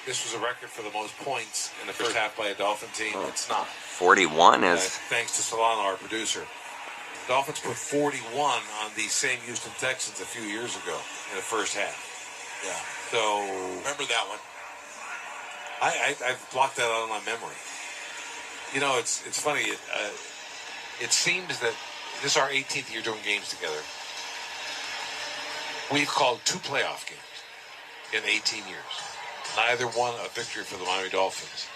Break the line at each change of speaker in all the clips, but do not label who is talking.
This was a record for the most points in the first half by a Dolphin team. It's not.
41 is...
Thanks to Solano, our producer. The Dolphins put 41 on these same Houston Texans a few years ago in the first half.
Yeah.
So...
Remember that one.
I've blocked that out of my memory. You know, it's funny. It seems that this is our 18th year doing games together. We've called 2 playoff games in 18 years. Neither one a victory for the Miami Dolphins.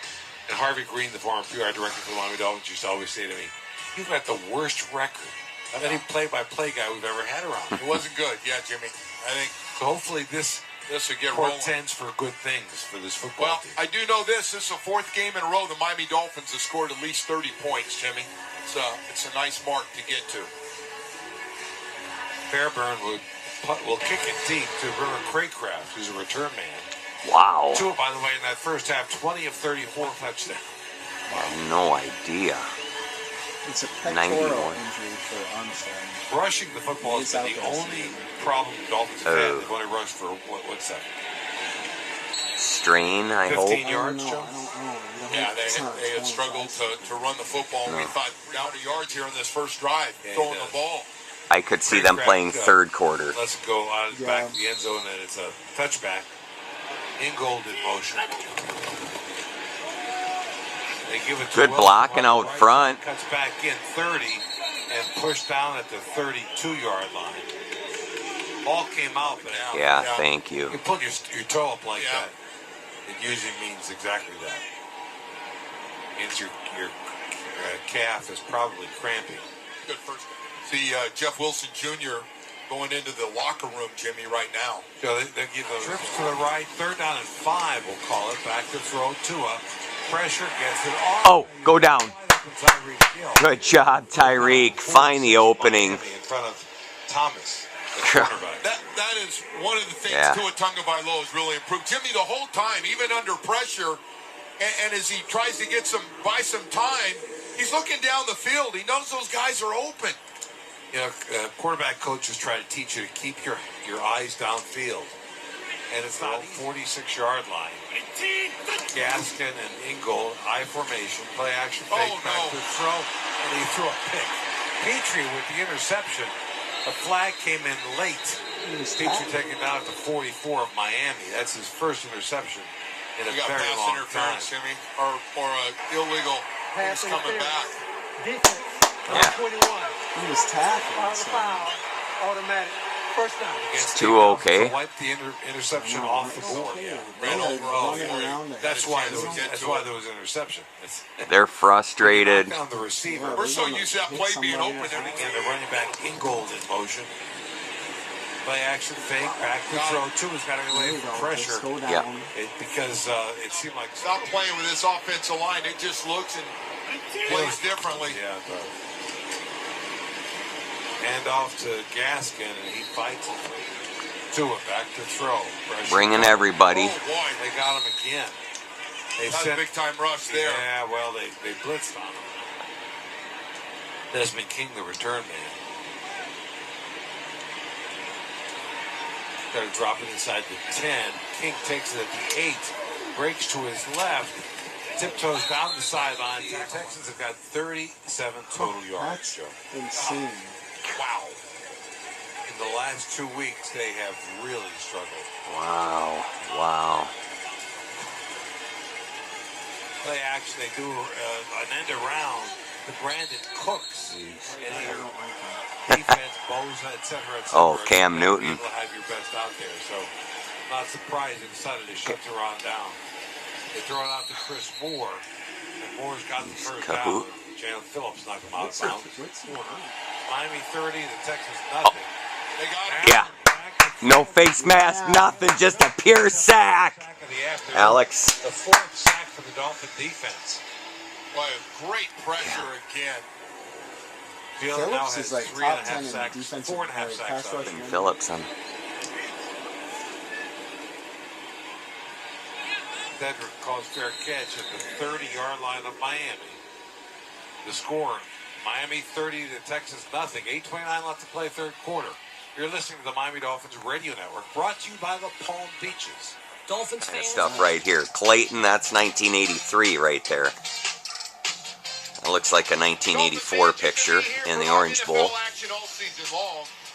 And Harvey Green, the former PR director for the Miami Dolphins, used to always say to me, "You've got the worst record of any play-by-play guy we've ever had around."
It wasn't good. Yeah, Jimmy. I think
so. Hopefully this
will get
portends for good things for this football team.
I do know this. This is the 4th game in a row the Miami Dolphins have scored at least 30 points, Jimmy. It's a nice mark to get to.
Fairburn will kick it deep to River Craycraft, who's a return man.
Wow.
Tua, by the way, in that first half, 20 of 34 touchdowns.
I have no idea.
It's a pectoral injury for Armstrong.
Rushing the football is the only problem the Dolphins have had. They've only rushed for, what's that?
Strain, I
15
hope.
15 yards, Joe?
Yeah, they had struggled to run the football. We thought down to yards here on this first drive, throwing the ball.
I could see them playing third quarter.
Let's go back to the end zone, and it's a touchback. Ingold in motion. They give it to
good blocking out
right
front.
Cuts back in 30 and pushed down at the 32-yard line. Ball came out, but
yeah, thank you.
You put your toe up like that. It usually means exactly that. Means your calf is probably cramping.
Good first. See Jeff Wilson Jr. going into the locker room, Jimmy, right now.
So they give those trips to the right. 3rd down and 5, we'll call it. Back to throw. Tua. Pressure gets it off.
Oh, go down. Good job, Tyreek. Find the opening.
In front of Thomas.
That is one of the things Tua Tagovailoa has really improved. Jimmy, the whole time, even under pressure, and as he tries to buy some time, he's looking down the field. He knows those guys are open.
You know, quarterback coaches try to teach you to keep your eyes downfield. And it's not 46-yard line. Gaskin and Ingold, I formation, play action, fake, back to throw, and he threw a pick. Petrie with the interception. The flag came in late. Petrie taking it down at the 44 of Miami. That's his first interception in a very long time.
Jimmy, or an illegal pass coming back.
Defense. 21.
He was tackling.
Foul. Automatic. First down.
It's too okay.
To wipe the interception off the board. That's why there was interception.
They're frustrated.
On the receiver.
We're so used to that play being open.
And the running back Ingold in motion. Play action, fake, back to throw. Tua's got to get away from pressure. Because it seemed like
stop playing with this offensive line. It just looks and plays differently.
Yeah, it does. Hand off to Gaskin, and he fights it. Tua back to throw. Pressure.
Bringing everybody.
Oh, boy.
They got him again.
That's a big-time rush there.
Yeah, well, they blitzed on him. Desmond King, the return man. Got to drop it inside the 10. King takes it at the 8. Breaks to his left. Tiptoes down the sideline. The Texans have got 37 total yards, Joe.
Insane.
Wow. In the last 2 weeks, they have really struggled.
Wow.
Play action, they do an end around to Brandon Cooks. And here, defense, Bosa, etc.
Oh, Cam Newton.
You'll have your best out there. So, not surprised they decided to shut Teron down. They throw it out to Chris Moore. And Moore's got the first down. Jalen Phillips knocked him out of bounds. Miami 30, the Texans nothing. They got
no face mask, nothing, just a pure sack. Alex.
The 4th sack for the Dolphin defense.
Boy, great pressure again.
Phillips is like top 10 in defensive
4.5 sacks.
Phillips on.
Dedrick calls fair catch at the 30-yard line of Miami. The score, Miami 30, the Texans nothing. 8:29 left to play third quarter. You're listening to the Miami Dolphins Radio Network, brought to you by the Palm Beaches.
Dolphins
Kind of
fans.
stuff right here. Clayton, that's 1983 right there. That looks like a 1984 picture in the Orange Bowl.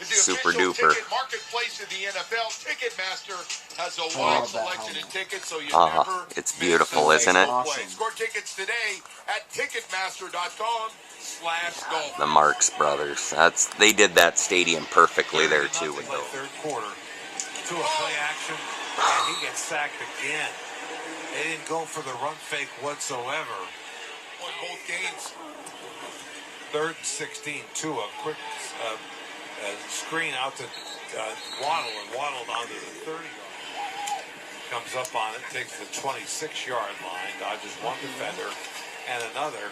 Super duper.
Marketplace of the NFL. Ticketmaster has a wide selection of tickets, so you never
It's beautiful, isn't it?
awesome. Score tickets today at Ticketmaster.com/Dolphins.
The Marx Brothers. They did that stadium perfectly there too with those.
Third quarter. To a play action, and he gets sacked again. They didn't go for the run fake whatsoever.
Won both games.
3rd and 16. To a quick screen out to Waddle, and Waddle onto the 30-yard. Comes up on it, takes the 26-yard line, dodges one defender and another.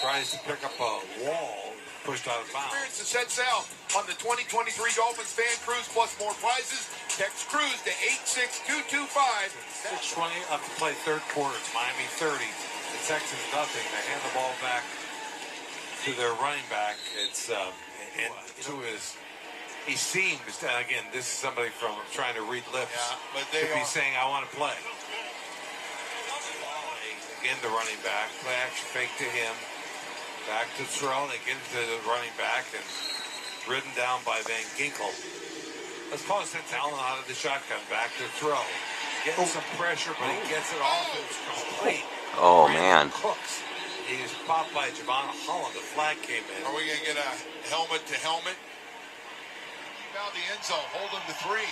Tries to pick up a wall, pushed out of bounds.
Experience the set sail on the 2023 Dolphins Fan Cruise plus more prizes. Text Cruise to 86225.
6:20 up to play third quarter. It's Miami 30. The Texans nothing. They hand the ball back to their running back. It's and to his. He seems, again, this is somebody from trying to read lips.
Yeah, but they
could be saying, "I want to play." Again, the running back. Play action fake to him. Back to throw. They get to the running back and ridden down by Van Ginkel. Let's call it since Allen out of the shotgun. Back to throw. Getting some pressure, but he gets it off and it's complete.
Oh,
Brandon
man.
Cooks. He was popped by Javon Holland. The flag came in.
Are we going to get a helmet to helmet? Found the end zone. Hold him to 3.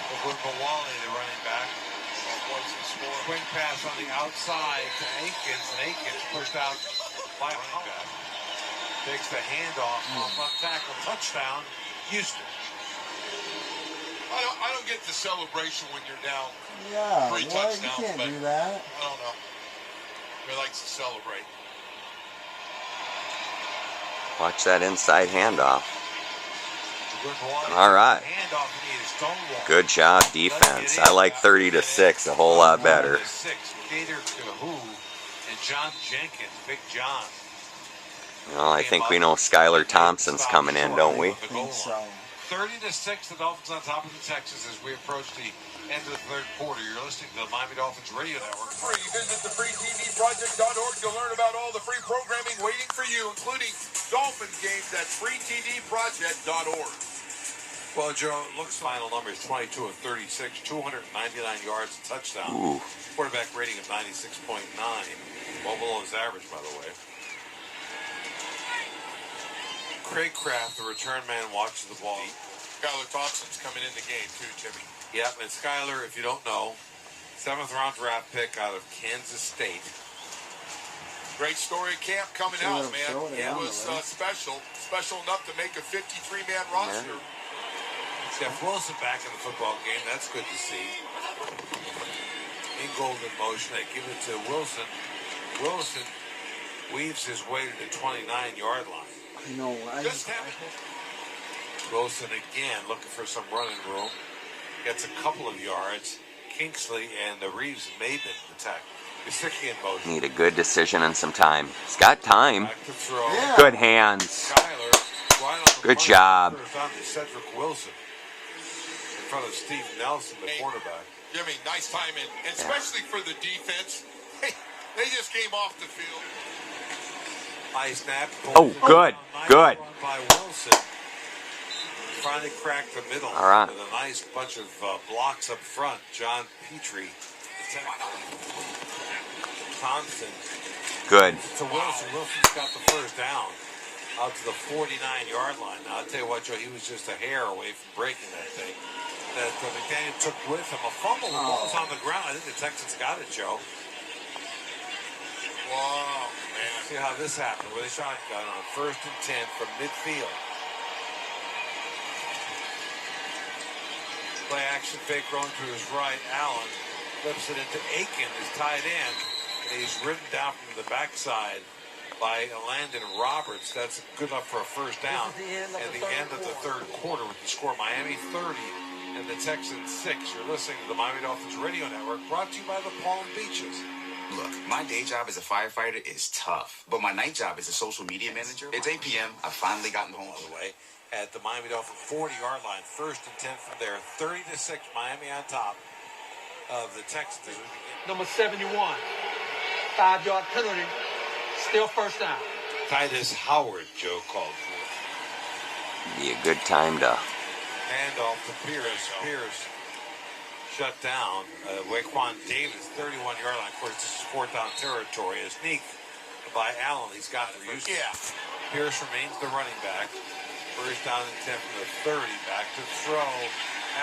Over Mawali, the running back. Swing pass on the outside to Akins, and Akins pushed out by a running back. Takes the handoff, off tackle, touchdown, Houston.
I don't get the celebration when you're down.
Yeah,
3
what?
touchdowns,
You can't
but
do that.
I don't know. He likes to celebrate.
Watch that inside handoff. All right. Good job, defense. I like 30-6 a whole lot better.
Gator Kahoo and John Jenkins, Big John.
Well, I think we know Skylar Thompson's coming in, don't we?
I think so.
30-6, the Dolphins on top of the Texans as we approach the end of the third quarter. You're listening to the Miami Dolphins Radio Network.
Free. Visit thefreetvproject.org to learn about all the free programming waiting for you, including Dolphins games at freetvproject.org.
Well, Joe, looks final numbers 22 of 36, 299 yards, touchdown.
Ooh.
Quarterback rating of 96.9, well below his average, by the way. Craig Kraft, the return man, watches the ball.
Skylar Thompson's coming in the game too, Jimmy.
Yep, and Skylar, if you don't know, 7th round draft pick out of Kansas State.
Great story camp coming out, man.
Yeah.
It was special enough to make a 53-man roster.
Jeff Wilson back in the football game. That's good to see. Ingold in motion. They give it to Wilson. Wilson weaves his way to the 29-yard line.
No,
Wilson again looking for some running room. Gets a couple of yards. Kingsley and the Reeves Maben attack. Gesicki in motion.
Need a good decision and some time. He's got time.
Back to throw.
Yeah.
Good hands.
Skyler, right on the
Good
money.
job.
First down to Cedric Wilson in front of Steve Nelson, the quarterback.
Jimmy, nice timing, and especially for the defense. They just came off the field.
High snap.
Oh, good,
Nice
good.
run by Wilson. Finally cracked the middle.
All right.
With a nice bunch of blocks up front. John Petrie. Thompson.
Good.
To Wilson. Wilson's got the first down out to the 49-yard line. Now, I'll tell you what, Joe, he was just a hair away from breaking that thing. That McDaniel took with him. A fumble. The ball's on the ground. I think the Texans got it, Joe.
Wow, man.
See how this happened with a shotgun on 1st and 10 from midfield. Play action fake going to his right. Allen flips it into Aiken, his tight end, and he's ridden down from the backside by Landon Roberts. That's good enough for a first down. At the end of the third quarter with the score Miami 30 and the Texans 6. You're listening to the Miami Dolphins Radio Network, brought to you by the Palm Beaches.
Look, my day job as a firefighter is tough, but my night job as a social media manager, it's 8 p.m. I've finally gotten home.
By the way, at the Miami Dolphins 40-yard line, 1st and 10 from there, 30-6, Miami on top of the Texans.
Number 71, 5-yard penalty, still first down.
Titus Howard, Joe called for.
Be a good time to.
Handoff to Pierce. Pierce shut down. Waquan Davis, 31-yard line. Of course, this is 4th down territory. A sneak by Allen. He's got for Houston.
Yeah.
Pierce remains the running back. First down and 10 from the 30. Back to throw.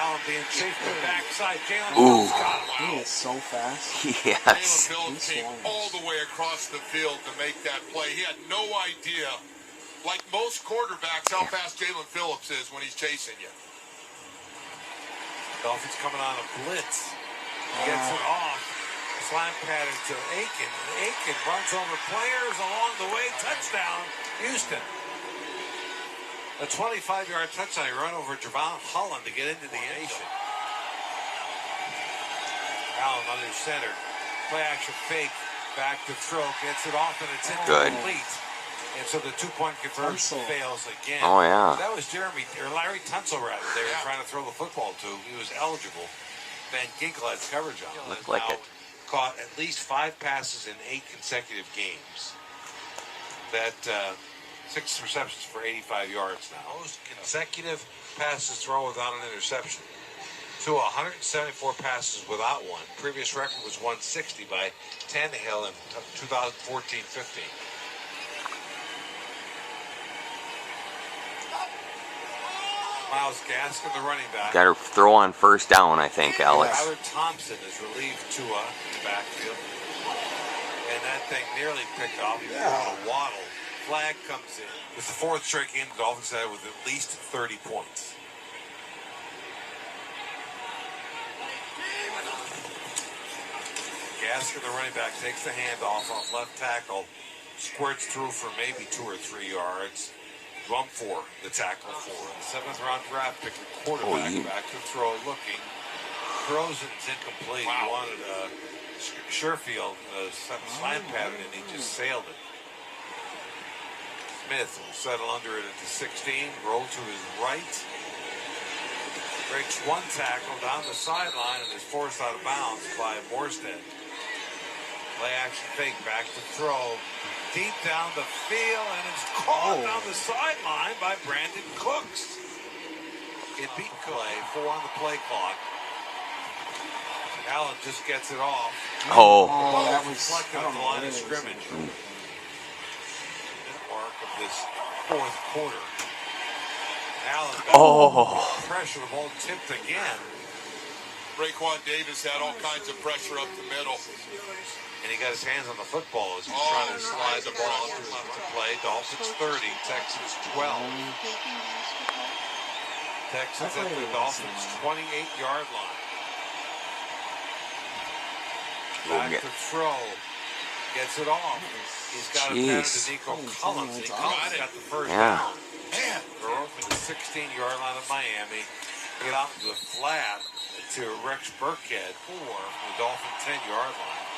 Allen being chased to the backside. Jalen Phillips got him.
He is so fast.
Jalen
Yes.
Phillips came all the way across the field to make that play. He had no idea, like most quarterbacks, how fast Jalen Phillips is when he's chasing you.
Dolphins coming on a blitz. Gets it off. Slant pattern to Aiken. Aiken runs over players along the way. Touchdown, Houston. A 25-yard touchdown. He run over Javon Holland to get into the nation. Allen under center. Play action fake. Back to throw. Gets it off and it's incomplete. And so the 2-point conversion fails again.
Oh, yeah.
That was Larry Tunsil, rather. They were trying to throw the football to. He was eligible. Van Ginkel had coverage on him.
Looked like
Now
it.
Caught at least 5 passes in 8 consecutive games. That 6 receptions for 85 yards now. Most consecutive passes thrown without an interception. To 174 passes without one. Previous record was 160 by Tannehill in 2014-15. Miles Gaskin, the running back.
Got to throw on first down, I think, Alex.
Tyler Thompson is relieved Tua in the backfield. And that thing nearly picked off. He was on a waddle. Flag comes in. It's the 4th straight game the Dolphins had with at least 30 points. Gaskin, the running back, takes the handoff off left tackle. Squirts through for maybe 2 or 3 yards. Rumfor, the tackle for the 7th-round draft pick, the quarterback, back to throw, looking. Throws it, it's incomplete. Wow. He wanted Sherfield, slant pattern, and he just sailed it. Smith will settle under it at the 16, roll to his right. Breaks 1 tackle down the sideline and is forced out of bounds by Morstead. Play action fake, back to throw. Deep down the field, and it's caught down the sideline by Brandon Cooks. It beat Clay, 4 on the play clock. Allen just gets it off.
That was
reflected on the line of scrimmage. Mark of this 4th quarter. Allen pressure, the ball tipped again.
Raekwon Davis had all kinds of pressure up the middle.
And he got his hands on the football as he's trying to slide the ball into the play. Dolphins 30, Texans 12. Texans at the Dolphins 28-yard line. Back to throw. Gets it off. He's got it down to Nico Collins. And Collins got the first down. Man, throw from the 16-yard line of Miami. Get out to the flat to Rex Burkhead from the Dolphin 10-yard line.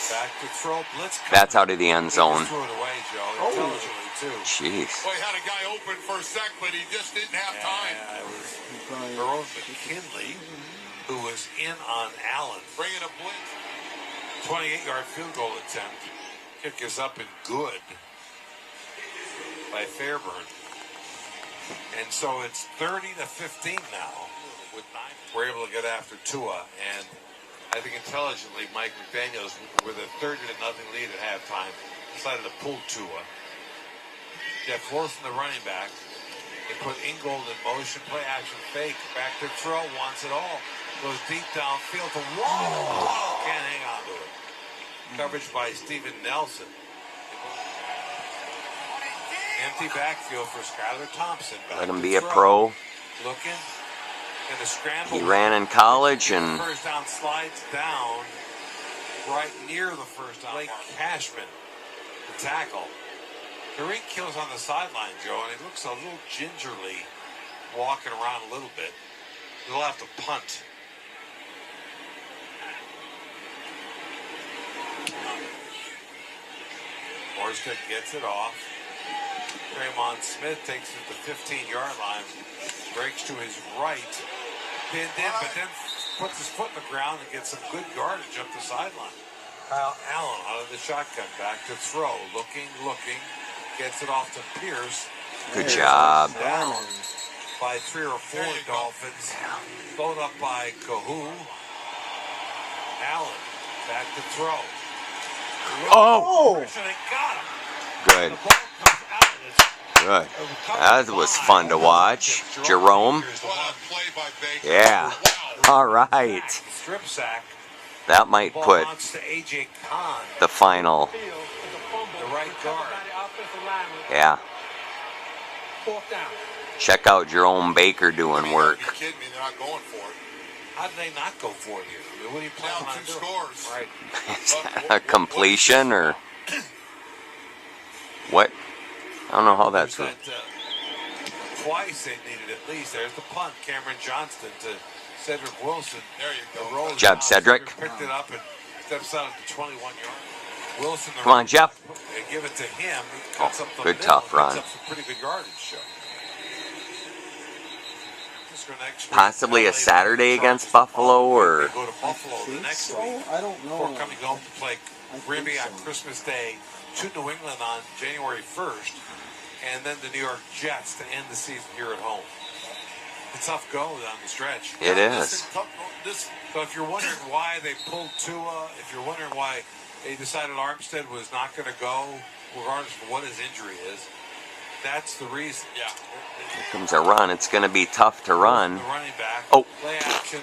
Back to throw, blitz.
That's out of the end zone.
He threw it away, Joe. Intelligently, too.
Jeez.
Boy, had a guy open for a sec, but he just didn't have time.
It was Burroughs McKinley who was in on Allen.
Bringing a blitz.
28-yard field goal attempt. Kick is up and good by Fairburn. And so it's 30-15 now. With 9, we're able to get after Tua, and I think intelligently, Mike McDaniels, with a 30-0 lead at halftime, decided to pull Tua. Jeff Wilson, the running back, they put Ingold in motion, play action fake, back to throw, wants it all. Goes deep downfield to Wall. Can't hang on to it. Coverage by Steven Nelson. Empty backfield for Skylar Thompson.
Let him be a pro.
Looking. And the scramble.
He ran in college and
first down slides down right near the first down. Blake Cashman, the tackle. Tariq Hill's on the sideline, Joe, and he looks a little gingerly walking around a little bit. He'll have to punt. Morstead gets it off. Draymond Smith takes it to the 15-yard line. Breaks to his right. Pinned in, but then puts his foot in the ground and gets some good yardage up the sideline. Kyle Allen out of the shotgun. Back to throw. Looking. Gets it off to Pierce.
Good job.
Down by 3 or 4 Dolphins. Load up by Kahoo. Allen. Back to throw.
Oh!
They got him.
Good.
The ball comes out and it's
Good. That was fun to watch. Jerome. Yeah. All right.
Strip sack.
That might
Ball
put
bounce to AJ Khan.
the final.
The right guard.
Yeah.
4th down.
Check out Jerome Baker doing work.
You're kidding me, they're not going for it.
How did they not go for it here? I mean, what are you planning
Down
on
2
doing?
scores.
Right.
Is that a completion or what? I don't know how that's.
There's that, twice they needed at least. There's the punt. Cameron Johnston to Cedric Wilson.
There you go.
Roll
Good job,
down.
Cedric.
Picked it up and steps out at the 21-yard. Wilson.
Come on, Jeff.
They give it to him. He cuts up the
good
middle,
tough run.
Picks up some pretty good yardage. Show.
Possibly a Saturday against Buffalo, or
They go to Buffalo the next week.
I don't know.
Before coming home to play Green Bay on Christmas Day, to New England on January 1st, and then the New York Jets to end the season here at home. It's a tough go down the stretch.
it is.
So if you're wondering why they pulled Tua, if you're wondering why they decided Armstead was not going to go, regardless of what his injury is, that's the reason. Yeah.
Here comes a run. It's going to be tough to run.
The running back.
Oh.
Play action.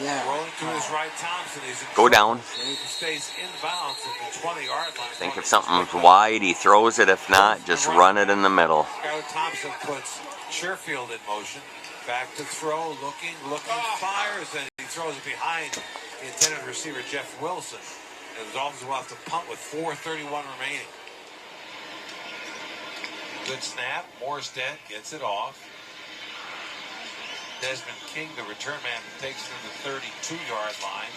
Yeah.
Rolling to his right, Thompson. He's in
Go
trouble.
down.
He stays inbounds at the 20-yard line.
I think if something's wide, he throws it. If not, just run it in the middle.
Skylar Thompson puts Sherfield in motion. Back to throw. Looking, fires, and he throws it behind the intended receiver, Jeff Wilson. And the Dolphins will have to punt with 4:31 remaining. Good snap. Morstead gets it off. Desmond King, the return man, takes it to the 32-yard line.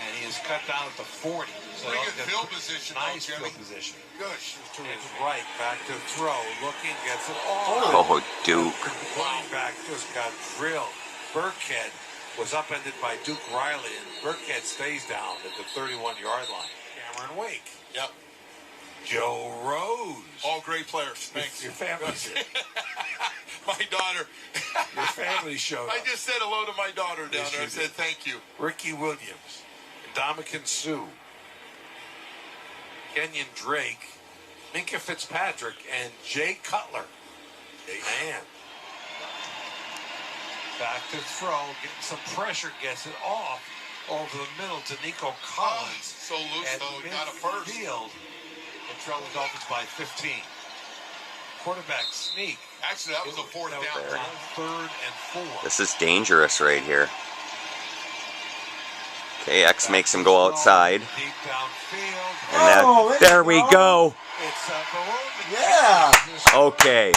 And he is cut down at the 40. So
Pretty good field position,
nice
though,
field
Jimmy.
position.
Good.
To his right, back to throw. Looking, gets it off.
Oh, Duke.
Running back just got drilled. Burkhead was upended by Duke Riley, and Burkhead stays down at the 31-yard line. Cameron Wake.
Yep.
Joe Rose.
All great players. Thanks.
Your family's here.
My daughter.
Your family showed up.
I just said hello to my daughter down
Yes,
there. I
you
said
did.
thank you.
Ricky Williams. Ndamukong Suh. Kenyon Drake. Minka Fitzpatrick. And Jay Cutler. Man. Back to throw. Getting some pressure. Gets it off. Over the middle to Nico Collins.
So loose,
At
though. Got a first.
midfield. And trail the Dolphins by 15. Quarterback sneak.
Actually, that was a 4th down.
There.
3rd and 4.
This is dangerous right here. Okay, X makes him go outside.
Deep downfield.
And that, there we go.
It's Barone.
Yeah.
Okay.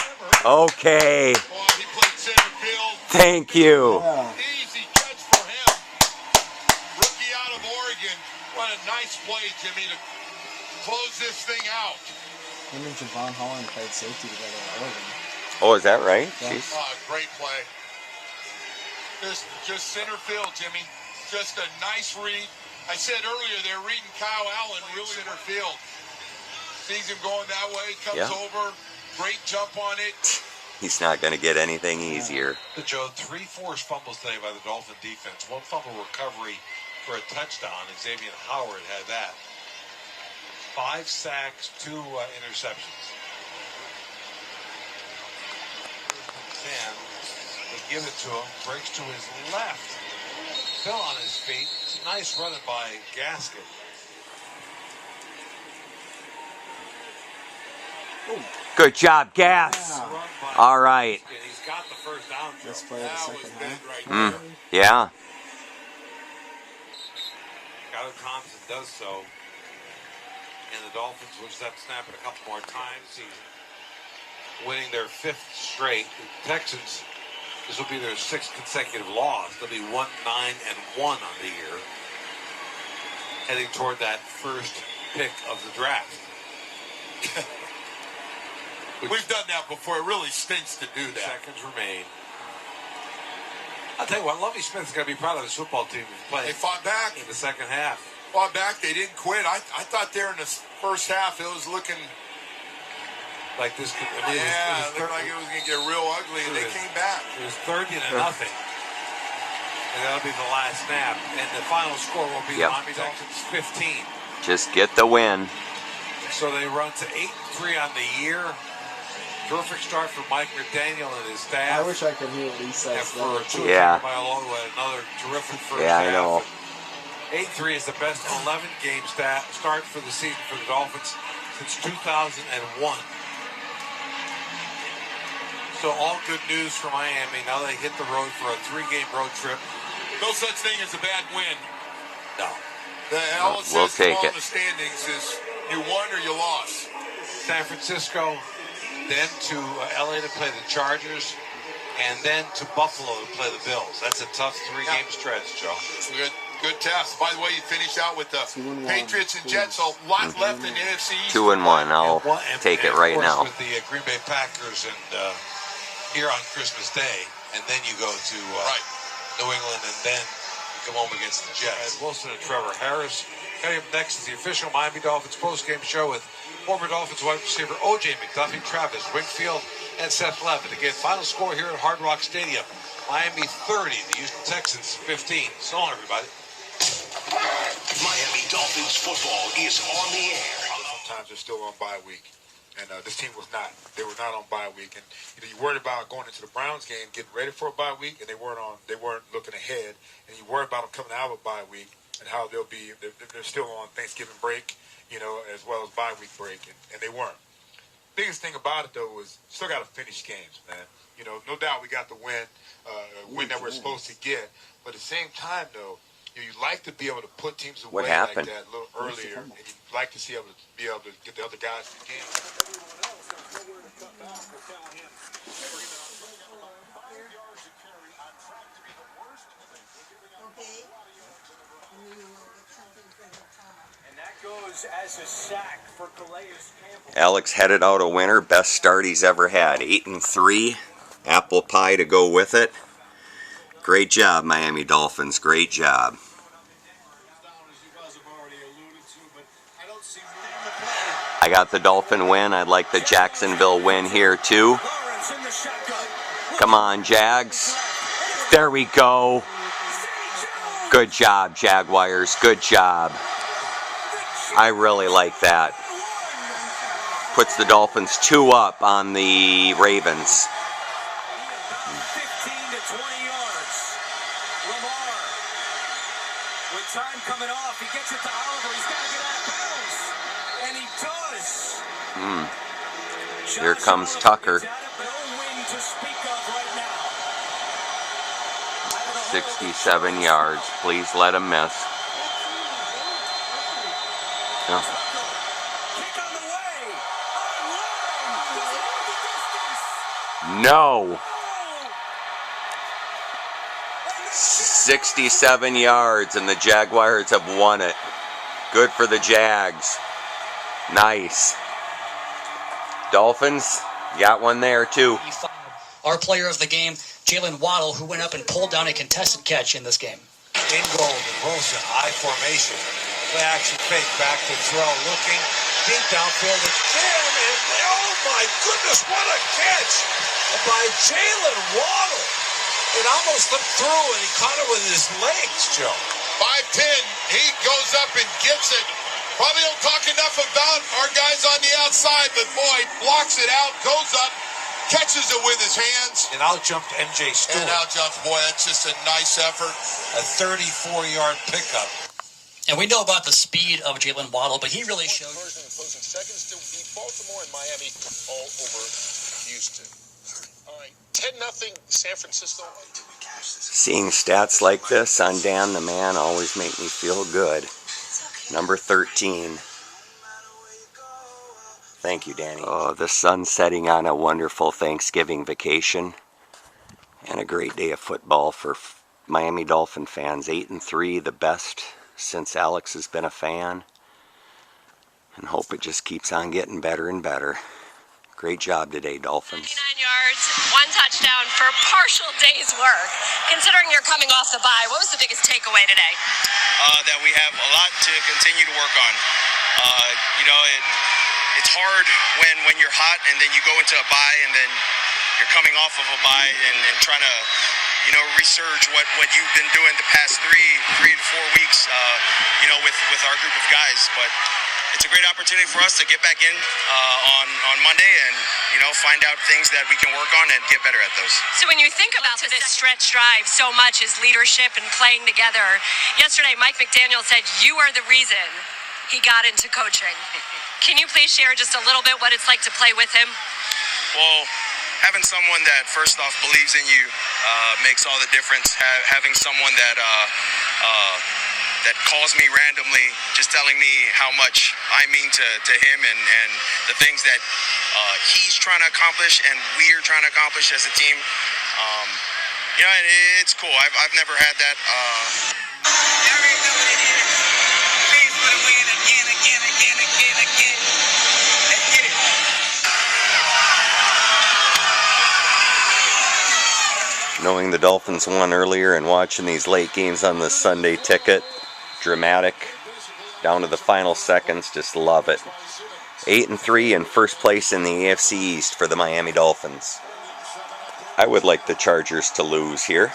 Okay.
Well, he played center field.
Thank you.
Yeah.
Easy catch for him. Rookie out of Oregon. What a nice play, Jimmy, to close this thing out.
Him and Javon Holland played safety together at Oregon.
Oh, is that right?
Yeah.
Jeez.
Great play. Just center field, Jimmy. Just a nice read. I said earlier they're reading Kyle Allen really center field. Sees him going that way, comes
Yeah.
over. Great jump on it.
He's not going to get anything easier.
Joe, 3 forced fumbles today by the Dolphin defense. 1 fumble recovery for a touchdown. Xavier Howard had that. 5 sacks, 2 interceptions. And they give it to him. Breaks to his left. Still on his feet. It's a nice running by Gaskin.
Good job, Gas.
Yeah.
Run by
All right.
Gaskin. He's got the first down. Joe.
Let's play the
That was
second
big
half.
right there.
Yeah.
Skylar Thompson does so. And the Dolphins will just have to snap it a couple more times. He's winning their 5th straight. The Texans, this will be their 6th consecutive loss. They'll be 1-9-1 on the year. Heading toward that first pick of the draft.
We've done that before. It really stinks to do that.
Seconds remain. I'll tell you what, Lovie Smith's going to be proud of his football team.
They fought back
in the second half.
Fought back. They didn't quit. I thought there in the first half it was looking
like this. It
looked like it was going to get real ugly, and they came back.
It was 30-0. And that'll be the last snap. And the final score will be Miami Dolphins 15.
Just get the win.
So they run to 8-3 on the year. Terrific start for Mike McDaniel and his staff.
I wish I could hear what he says.
By Alongo had another terrific first half.
I know.
8-3 is the best 11-game start for the season for the Dolphins since 2001. So all good news for Miami. Now they hit the road for a 3-game road trip.
No such thing as a bad win.
No.
All it
We'll
says
take
on
it.
the standings is you won or you lost.
San Francisco, then to LA to play the Chargers, and then to Buffalo to play the Bills. That's a tough 3-game stretch, Joe.
Good test. By the way, you finished out with the Patriots and Jets. A lot left in the NFC East.
2-1. I'll take it right now.
With the Green Bay Packers and here on Christmas Day, and then you go to New England, and then you come home against the Jets. And Wilson and Trevor Harris. Coming up next is the official Miami Dolphins postgame show with former Dolphins wide receiver O.J. McDuffie, Travis Wingfield, and Seth Levitt. Again, final score here at Hard Rock Stadium. Miami 30, the Houston Texans 15. So long, everybody.
Miami Dolphins football is on the air.
Sometimes they're still on bye week. And this team was not. They were not on bye week. And you worried about going into the Browns game, getting ready for a bye week, and they weren't looking ahead. And you worried about them coming out of a bye week and how they're still on Thanksgiving break, as well as bye week break, and they weren't. Biggest thing about it though was still got to finish games, man. No doubt we got the win that we're supposed to get, but at the same time though, you like to be able to put teams away like that a little earlier, and you like to be able to get the other guys in the game.
As a sack for Calais Campbell.
Alex headed out a winner. Best start he's ever had. 8-3. Apple pie to go with it. Great job, Miami Dolphins. Great job. I got the Dolphin win. I'd like the Jacksonville win here too. Come on, Jags. There we go. Good job, Jaguars. Good job. I really like that. Puts the Dolphins 2 up on the Ravens.
15 to 20 yards. Lamar. With time coming off, he gets it to Oliver. He's got to get out of bounds. And he does.
Here comes Tucker. 67 yards. Please let him miss. No. 67 yards, and the Jaguars have won it. Good for the Jags. Nice. Dolphins, got one there too.
Our player of the game, Jalen Waddle, who went up and pulled down a contested catch in this game.
Ingold and Wilson, I formation. Play action fake, back to throw, looking deep downfield, and jam, and oh my goodness, what a catch by Jalen Waddle. It almost slipped through, and he caught it with his legs, Joe.
5'10", he goes up and gets it. Probably don't talk enough about our guys on the outside, but boy, blocks it out, goes up, catches it with his hands.
And out jumped MJ Stewart.
And out jumps, boy, that's just a nice effort.
A 34-yard pickup.
And we know about the speed of Jalen Waddle, but he really showed.
Closing seconds to beat Baltimore and Miami all over Houston. All right, 10-0 San Francisco.
Seeing stats like this on Dan the Man always make me feel good. Number 13. Thank you, Danny. Oh, the sun's setting on a wonderful Thanksgiving vacation. And a great day of football for Miami Dolphin fans. 8-3, the best since Alex has been a fan. and hope it just keeps on getting better and better. Great job today, Dolphins.
99 yards, 1 touchdown for a partial day's work. Considering you're coming off the bye, what was the biggest takeaway today?
That we have a lot to continue to work on. It's hard when you're hot and then you go into a bye and then you're coming off of a bye and trying to resurge what you've been doing the past three to 4 weeks with our group of guys. But it's a great opportunity for us to get back in on Monday and find out things that we can work on and get better at those.
So when you think about this stretch drive, so much is leadership and playing together. Yesterday, Mike McDaniel said you are the reason he got into coaching. Can you please share just a little bit what it's like to play with him?
Well, having someone that first off believes in you makes all the difference. Having someone that calls me randomly, just telling me how much I mean to him and the things that he's trying to accomplish and we're trying to accomplish as a team. It's cool. I've never had that.
Knowing the Dolphins won earlier and watching these late games on the Sunday ticket, dramatic, down to the final seconds, just love it. 8-3 in first place in the AFC East for the Miami Dolphins. I would like the Chargers to lose here.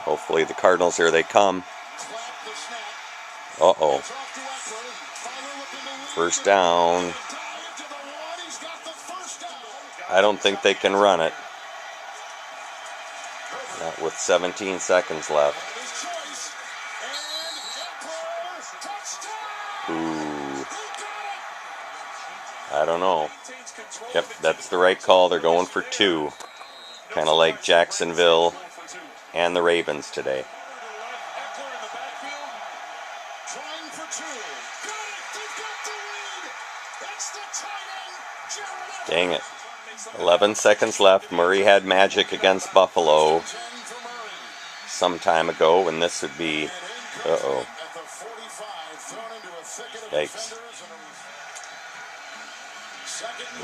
Hopefully the Cardinals, here they come. Uh-oh. First down. I don't think they can run it. Not with 17 seconds left. Ooh. I don't know. Yep, that's the right call. They're going for 2. Kind of like Jacksonville and the Ravens today. Dang it. 11 seconds left. Murray had magic against Buffalo some time ago, and this would be... Uh-oh. Yikes.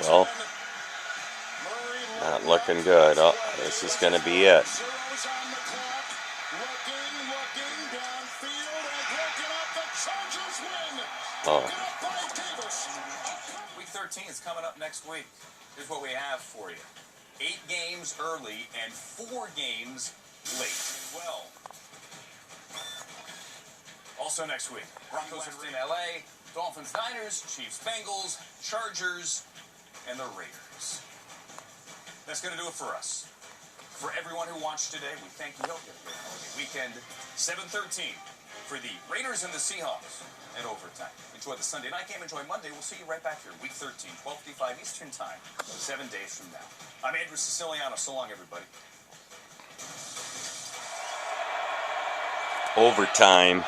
Well, not looking good. Oh, this is going to be it. Oh.
Week 13 is coming up next week. Here's what we have for you. 8 games early and 4 games late. Well, also next week, Broncos are in LA, Dolphins, Niners, Chiefs, Bengals, Chargers, and the Raiders. That's going to do it for us. For everyone who watched today, we thank you. Hope you have a great holiday weekend. 7:13 for the Raiders and the Seahawks and overtime. Enjoy the Sunday night game. Enjoy Monday. We'll see you right back here, Week 13, 12:55 Eastern Time, 7 days from now. I'm Andrew Siciliano. So long, everybody.
Overtime.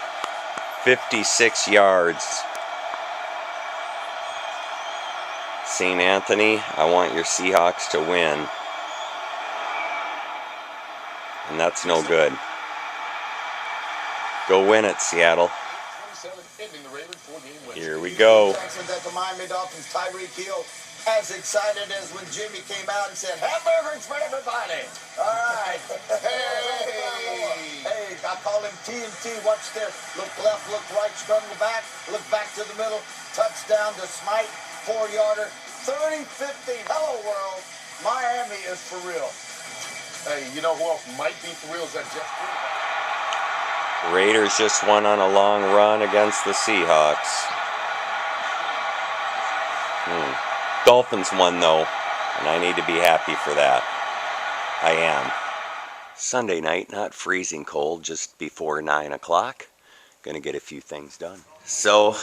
56 yards. St. Anthony, I want your Seahawks to win. And that's no good. Go win it, Seattle. Here we go.
The Miami Dolphins, Tyreek Hill, as excited as when Jimmy came out and said, hamburgers for everybody. All right. Hey, I call him TNT. Watch this. Look left, look right, strung the back, look back to the middle. Touchdown to Smite, 4-yarder, 30-15. Hello, world. Miami is for real. Hey, you know who else might be for real? Is that Jeff Green?
Raiders just went on a long run against the Seahawks. Dolphins won though, and I need to be happy for that. I am. Sunday night, not freezing cold, just before 9 o'clock. Gonna get a few things done. So,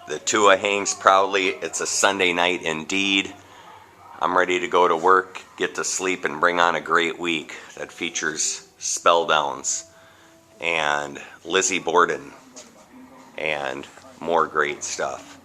the Tua hangs proudly. It's a Sunday night indeed. I'm ready to go to work, get to sleep, and bring on a great week that features spell downs and Lizzie Borden and more great stuff.